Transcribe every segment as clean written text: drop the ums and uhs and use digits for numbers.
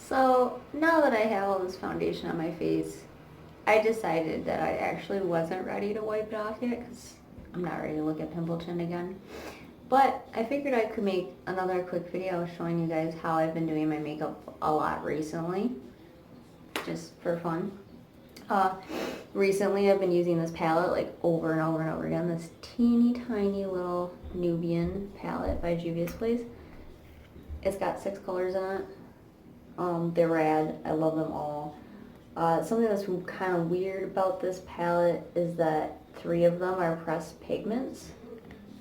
So now that I have all this foundation on my face, I decided that I actually wasn't ready to wipe it off yet because I'm not ready to look at pimple chin again. But I figured I could make another quick video showing you guys how I've been doing my makeup a lot recently, just for fun. Recently I've been using this palette like over and over and over again, this teeny tiny little Nubian palette by Juvia's Place. It's got 6 colors in it. They're rad. I love them all. Something that's kind of weird about this palette is that 3 of them are pressed pigments.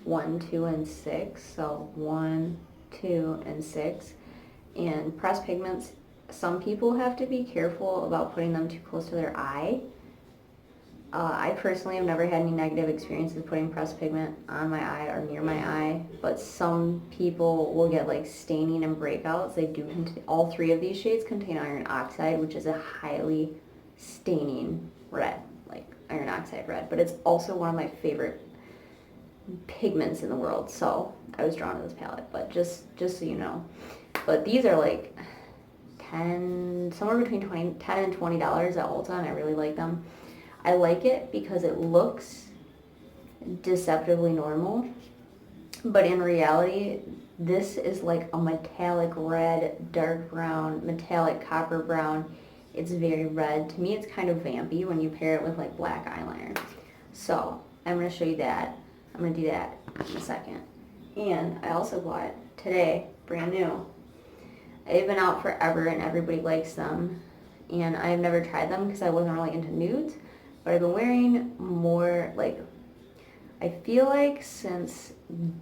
1, 2, and 6. So 1, 2, and 6. And pressed pigments, some people have to be careful about putting them too close to their eye. I personally have never had any negative experiences putting pressed pigment on my eye or near my eye, but some people will get like staining and breakouts. They do contain, all 3 of these shades contain iron oxide, which is a highly staining red, like iron oxide red, but it's also one of my favorite pigments in the world, so I was drawn to this palette, but just so you know. But these are like somewhere between $10 and $20 at Ulta, and I really like them. I like it because it looks deceptively normal, but in reality, this is like a metallic red, dark brown, metallic copper brown. It's very red. To me, it's kind of vampy when you pair it with like black eyeliner. So I'm going to show you that. I'm going to do that in a second. And I also bought today, brand new. They've been out forever and everybody likes them. And I've never tried them because I wasn't really into nudes. But I've been wearing more, like, I feel like since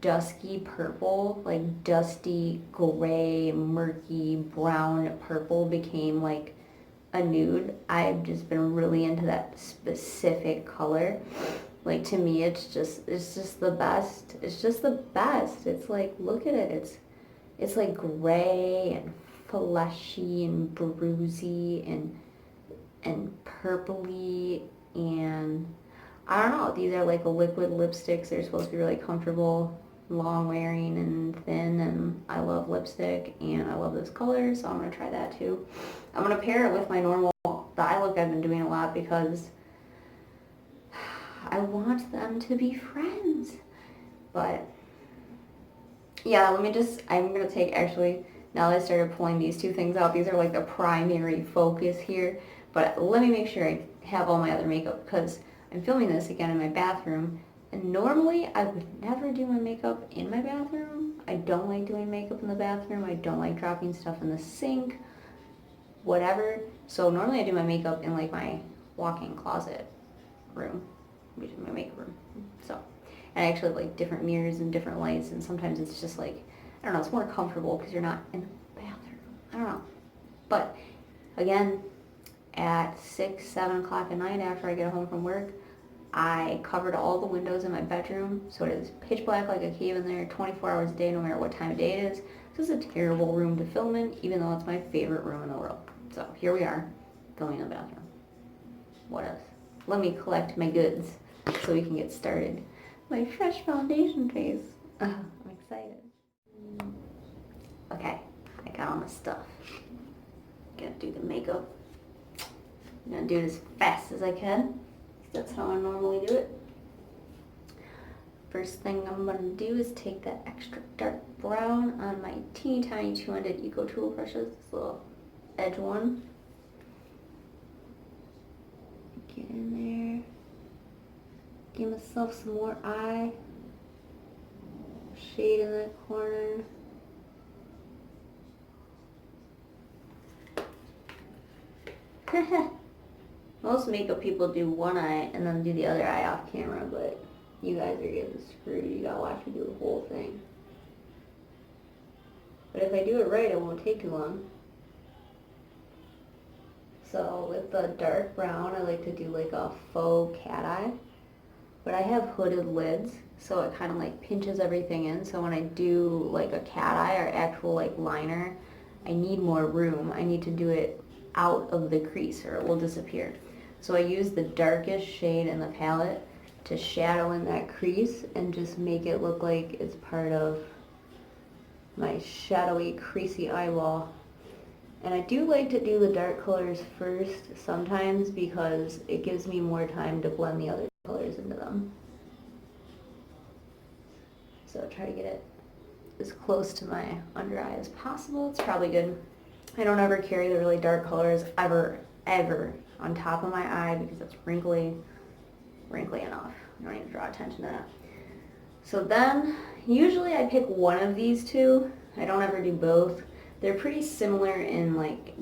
dusky purple, like dusty gray, murky, brown purple became like a nude, I've just been really into that specific color. Like, to me, it's just the best. It's just the best. It's like, look at it. It's like gray and fleshy and bruisey and purpley, and I don't know, these are like liquid lipsticks. They're supposed to be really comfortable, long wearing and thin, and I love lipstick and I love this color, so I'm going to try that too. I'm going to pair it with my normal, the eye look I've been doing a lot because I want them to be friends. But yeah, I'm going to take, actually, now that I started pulling these 2 things out, these are like the primary focus here, but let me make sure I have all my other makeup because I'm filming this again in my bathroom, and normally I would never do my makeup in my bathroom. I don't like doing makeup in the bathroom. I don't like dropping stuff in the sink, whatever. So normally I do my makeup in like my walk-in closet room, which is my makeup room. So, and I actually have like different mirrors and different lights, and sometimes it's just like, I don't know, it's more comfortable because you're not in the bathroom. I don't know. But again, at 6, 7 o'clock at night after I get home from work, I covered all the windows in my bedroom, so it is pitch black like a cave in there 24 hours a day, no matter what time of day it is. This is a terrible room to film in, even though it's my favorite room in the world. So here we are, filming in the bathroom. What else? Let me collect my goods so we can get started. My fresh foundation face. I'm excited. Okay, I got all my stuff. Gotta do the makeup. I'm gonna do it as fast as I can. That's how I normally do it. First thing I'm gonna do is take that extra dark brown on my teeny tiny 200 Eco Tool brushes, this little edge one. Get in there. Give myself some more eye. Shade in that corner. Most makeup people do one eye and then do the other eye off camera, but you guys are getting screwed. You gotta watch me do the whole thing. But if I do it right, it won't take too long. So with the dark brown, I like to do like a faux cat eye. But I have hooded lids, so it kind of like pinches everything in. So when I do like a cat eye or actual like liner, I need more room. I need to do it out of the crease or it will disappear. So I use the darkest shade in the palette to shadow in that crease and just make it look like it's part of my shadowy, creasy eyeball. And I do like to do the dark colors first sometimes because it gives me more time to blend the other colors into them. So try to get it as close to my under eye as possible. It's probably good. I don't ever carry the really dark colors ever on top of my eye because it's wrinkly enough. I don't need to draw attention to that. So then, usually I pick one of these two. I don't ever do both. They're pretty similar in like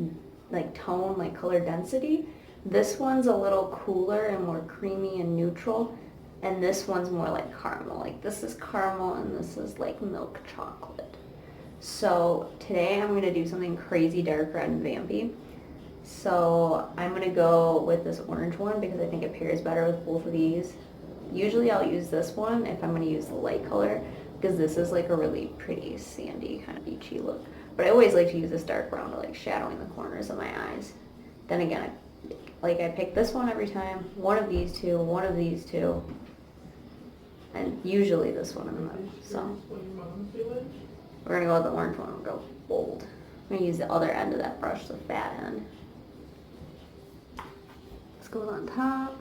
tone, like color density. This one's a little cooler and more creamy and neutral. And this one's more like caramel. Like this is caramel and this is like milk chocolate. So today I'm going to do something crazy dark red and vampy. So I'm going to go with this orange one because I think it pairs better with both of these. Usually I'll use this one if I'm going to use the light color because this is like a really pretty sandy kind of beachy look. But I always like to use this dark brown to like shadowing the corners of my eyes. Then again, I pick this one every time, one of these two, and usually this one in the middle. So we're going to go with the orange one and go bold. I'm going to use the other end of that brush, the fat end. Let's go on top.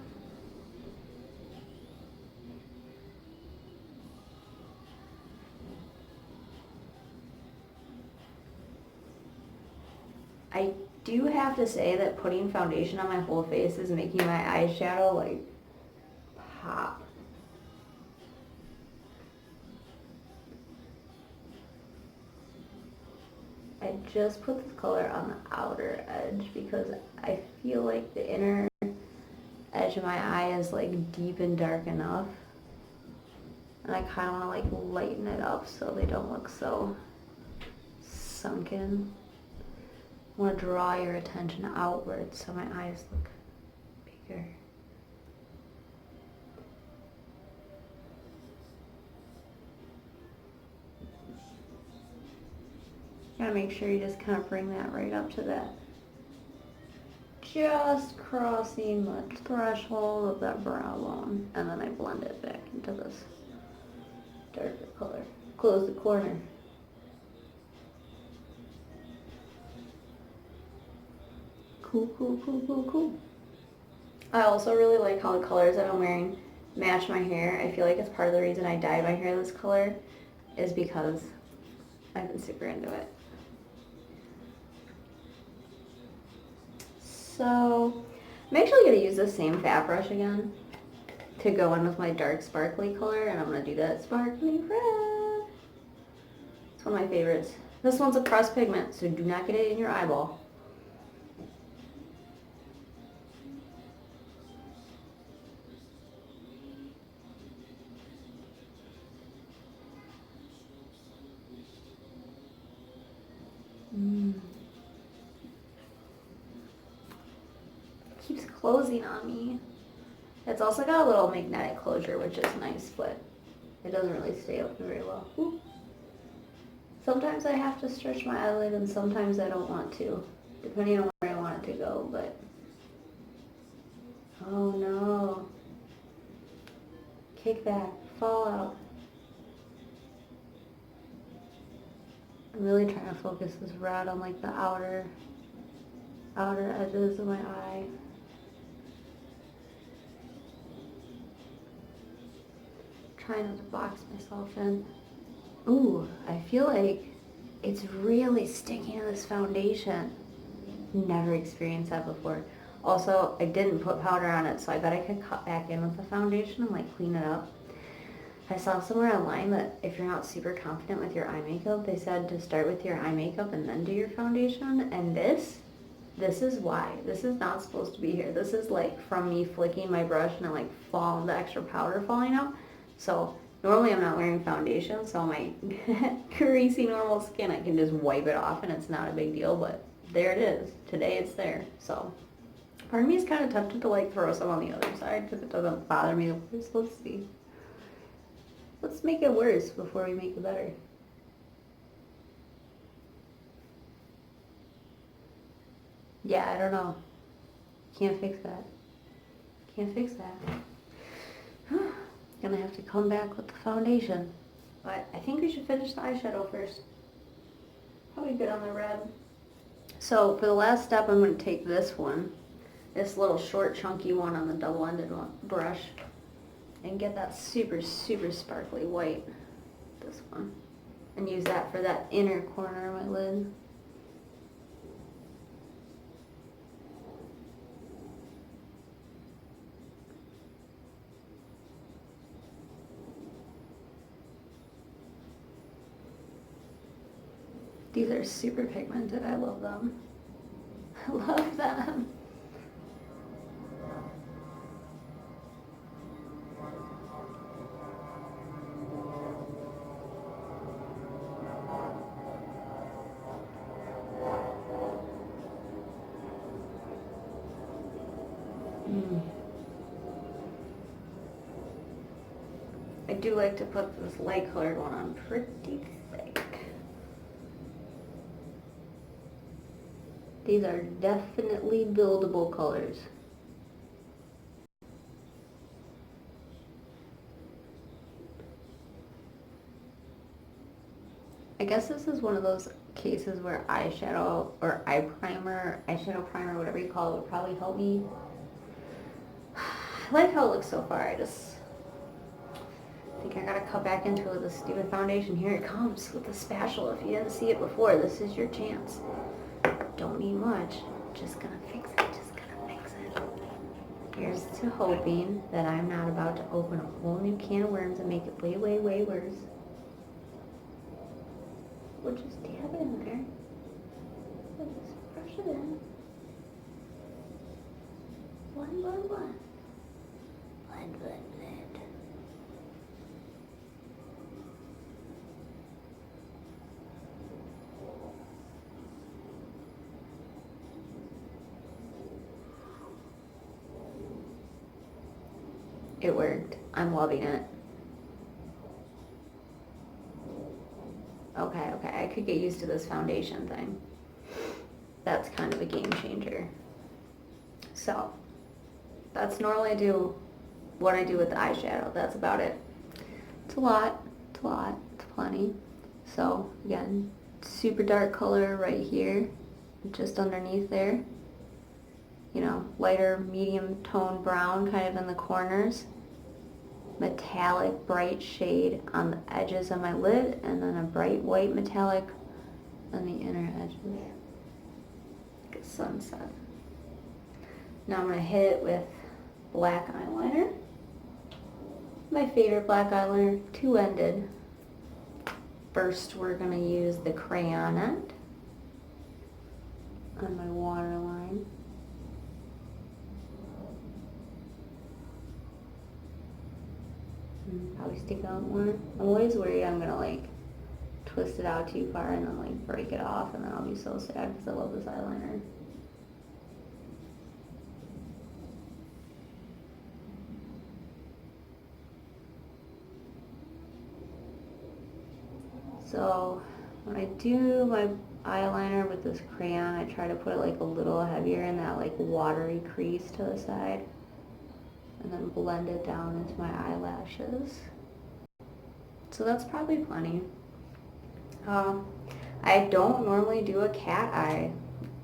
I do have to say that putting foundation on my whole face is making my eyeshadow like pop. I just put this color on the outer edge because I feel like the inner edge of my eye is like deep and dark enough. And I kind of want to like lighten it up so they don't look so sunken. I want to draw your attention outwards so my eyes look bigger. Gotta make sure you just kind of bring that right up to that. Just crossing the threshold of that brow bone. And then I blend it back into this darker color. Close the corner. Cool. I also really like how the colors that I'm wearing match my hair. I feel like it's part of the reason I dyed my hair this color is because I've been super into it. So I'm actually going to use the same fat brush again to go in with my dark sparkly color, and I'm going to do that sparkly red. It's one of my favorites. This one's a pressed pigment, so do not get it in your eyeball. Keeps closing on me. It's also got a little magnetic closure, which is nice, but it doesn't really stay open very well. Ooh. Sometimes I have to stretch my eyelid and sometimes I don't want to, depending on where I want it to go, but oh no. Kick back, fall out. I'm really trying to focus this red on like the outer edges of my eye. Trying not to box myself in. Ooh, I feel like it's really sticking to this foundation. Never experienced that before. Also, I didn't put powder on it, so I bet I could cut back in with the foundation and like clean it up. I saw somewhere online that if you're not super confident with your eye makeup, they said to start with your eye makeup and then do your foundation. And this is why. This is not supposed to be here. This is like from me flicking my brush and like the extra powder falling out. So normally I'm not wearing foundation, so my greasy normal skin, I can just wipe it off and it's not a big deal, but there it is. Today it's there. So part of me is kind of tempted to like throw some on the other side because it doesn't bother me. Let's see. Let's make it worse before we make it better. Yeah, I don't know. Can't fix that. Gonna have to come back with the foundation. But I think we should finish the eyeshadow first. Probably good on the red. So for the last step, I'm going to take this one, this little short chunky one on the double-ended brush, and get that super, super sparkly white, this one, and use that for that inner corner of my lid. These are super pigmented. I love them. I love them. I do like to put this light colored one on pretty thick. These are definitely buildable colors. I guess this is one of those cases where eyeshadow or eyeshadow primer, whatever you call it, would probably help me. I like how it looks so far. I just think I gotta cut back into it with this stupid foundation. Here it comes with the spatula. If you didn't see it before, this is your chance. Don't need much. Just gonna fix it. Just gonna fix it. Here's to hoping that I'm not about to open a whole new can of worms and make it way, way, way worse. We'll just dab it in there. We'll just brush it in. Blend, blend, blend. Blend, blend, blend. It worked. I'm loving it. Okay, I could get used to this foundation thing. That's kind of a game changer. So, that's normally what I do with the eyeshadow. That's about it. It's a lot, it's plenty. So, again, super dark color right here, just underneath there. You know, lighter, medium tone brown kind of in the corners. Metallic bright shade on the edges of my lid, and then a bright white metallic on the inner edges. Like a sunset. Now I'm going to hit it with black eyeliner. My favorite black eyeliner, two-ended. First we're going to use the crayon end on my waterline. Probably stick out more. I'm always worried I'm gonna like twist it out too far and then like break it off, and then I'll be so sad because I love this eyeliner. So when I do my eyeliner with this crayon, I try to put it like a little heavier in that like watery crease to the side, and then blend it down into my eyelashes. So that's probably plenty. I don't normally do a cat eye,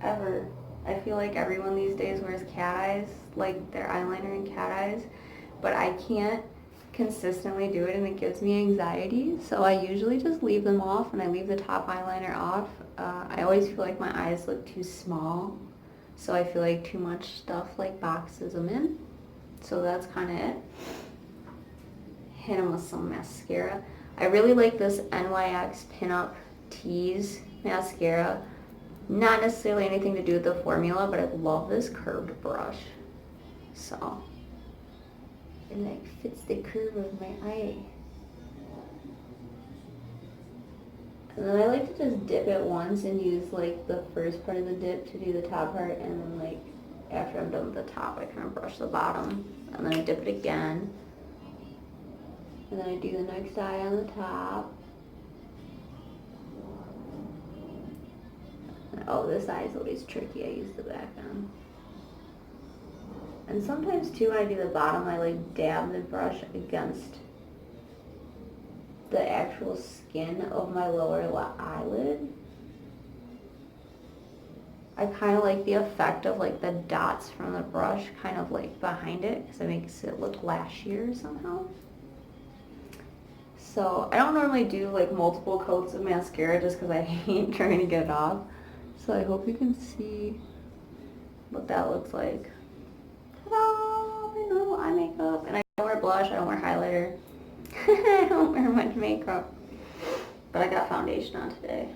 ever. I feel like everyone these days wears cat eyes, like their eyeliner in cat eyes, but I can't consistently do it and it gives me anxiety, so I usually just leave them off, and I leave the top eyeliner off. I always feel like my eyes look too small, so I feel like too much stuff like boxes them in. So that's kind of it. Hit them with some mascara. I really like this NYX Pinup Tease mascara. Not necessarily anything to do with the formula, but I love this curved brush. So it like fits the curve of my eye. And then I like to just dip it once and use like the first part of the dip to do the top part, and then like after I'm done with the top, I kind of brush the bottom, and then I dip it again, and then I do the next eye on the top. And, oh, this eye is always tricky. I use the back end. And sometimes too, when I do the bottom, I like dab the brush against the actual skin of my lower eyelid. I kind of like the effect of like the dots from the brush kind of like behind it because it makes it look lashier somehow. So I don't normally do like multiple coats of mascara just because I hate trying to get it off. So I hope you can see what that looks like. Ta-da! My normal eye makeup. And I don't wear blush, I don't wear highlighter. I don't wear much makeup. But I got foundation on today.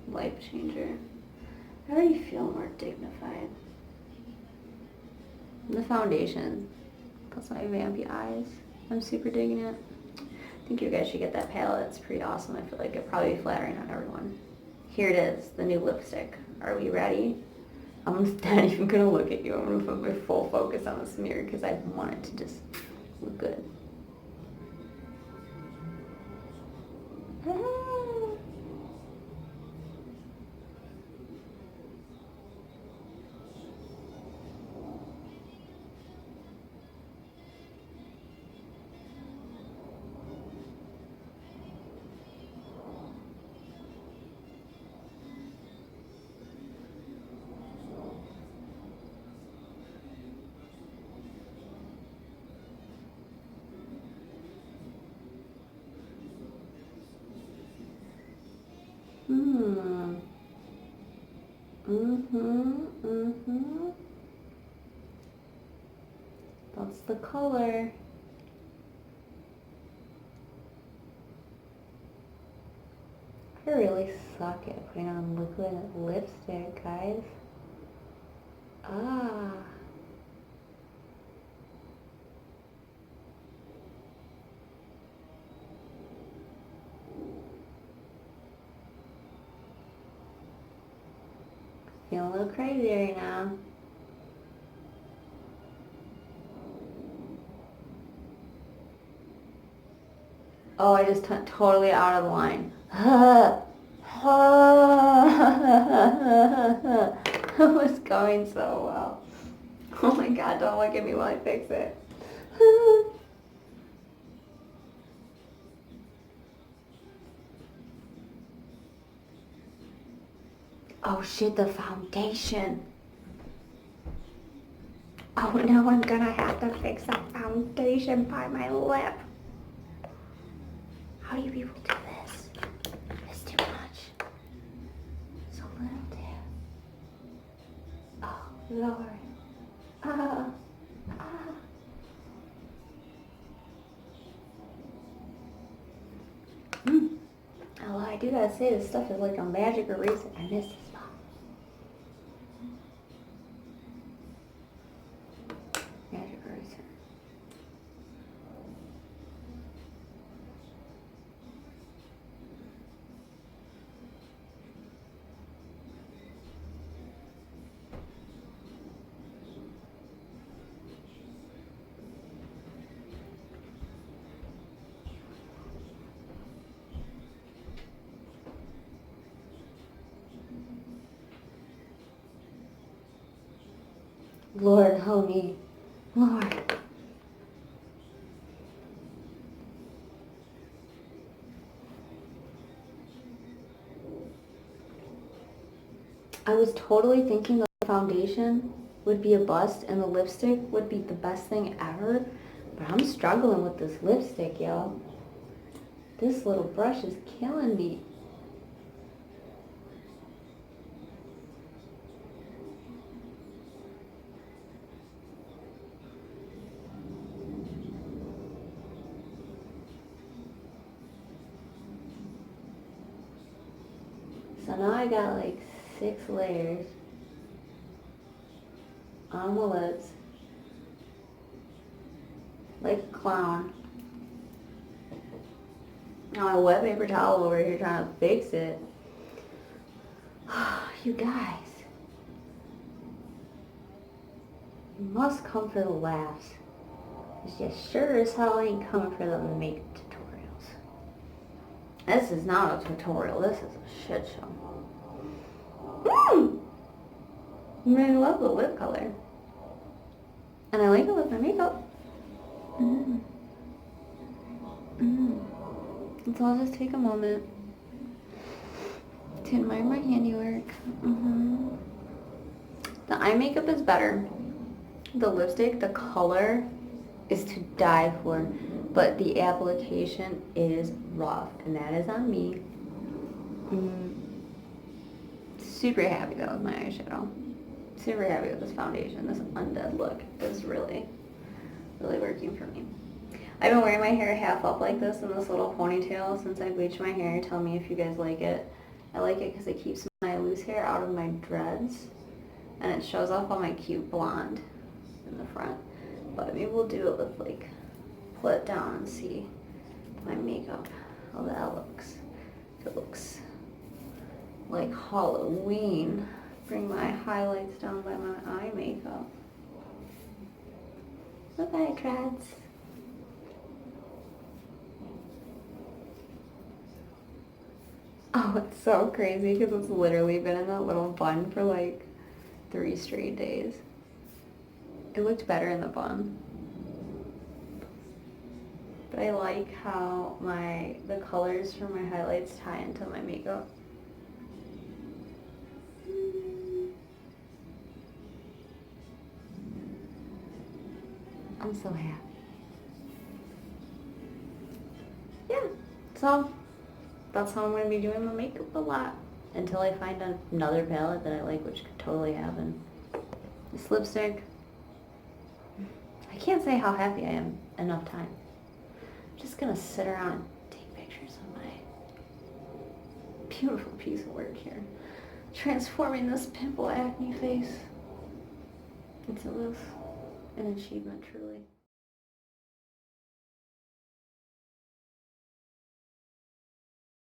Life changer. I already feel more dignified. And the foundation plus my vampy eyes. I'm super digging it. I think you guys should get that palette. It's pretty awesome. I feel like it'd probably be flattering on everyone. Here it is, the new lipstick. Are we ready? I'm not even gonna look at you. I'm gonna put my full focus on this mirror because I want it to just look good. That's the color. I really suck at putting on liquid lipstick, guys. Ah. Feeling a little crazy right now. Oh, I just went totally out of the line. It was going so well. Oh my god, don't look at me while I fix it. Oh shit, the foundation. Oh no, I'm gonna have to fix that foundation by my lip. How do you people do this? It's too much. So little too. Oh Lord. Ah. Ah. Oh, I do gotta say, this stuff is like a magic eraser. I miss this spot. Magic eraser. Lord, help me. Lord. I was totally thinking the foundation would be a bust and the lipstick would be the best thing ever, but I'm struggling with this lipstick, yo. This little brush is killing me. So now I got like 6 layers on the lips, like a clown. Now I wet paper towel over here trying to fix it. You guys, you must come for the laughs. It's just sure as hell ain't coming for the makeup tutorials. This is not a tutorial, this is a shit show. I love the lip color. And I like it with my makeup. So I'll just take a moment to admire my handiwork. The eye makeup is better. The lipstick, the color is to die for, but the application is rough, and that is on me. Super happy though with my eyeshadow. Super happy with this foundation. This undead look is really, really working for me. I've been wearing my hair half up like this in this little ponytail since I bleached my hair. Tell me if you guys like it. I like it because it keeps my loose hair out of my dreads, and it shows off all my cute blonde in the front. But maybe we'll do it with like, pull it down and see my makeup, how that looks. If it looks like Halloween, bring my highlights down by my eye makeup. Bye-bye, dreads. Oh, it's so crazy because it's literally been in that little bun for like 3 straight days. It looked better in the bun. But I like how the colors from my highlights tie into my makeup. I'm so happy. Yeah, so that's how I'm going to be doing my makeup a lot until I find another palette that I like, which could totally happen. This lipstick, I can't say how happy I am enough time. I'm just going to sit around and take pictures of my beautiful piece of work here. Transforming this pimple acne face into this, an achievement truly.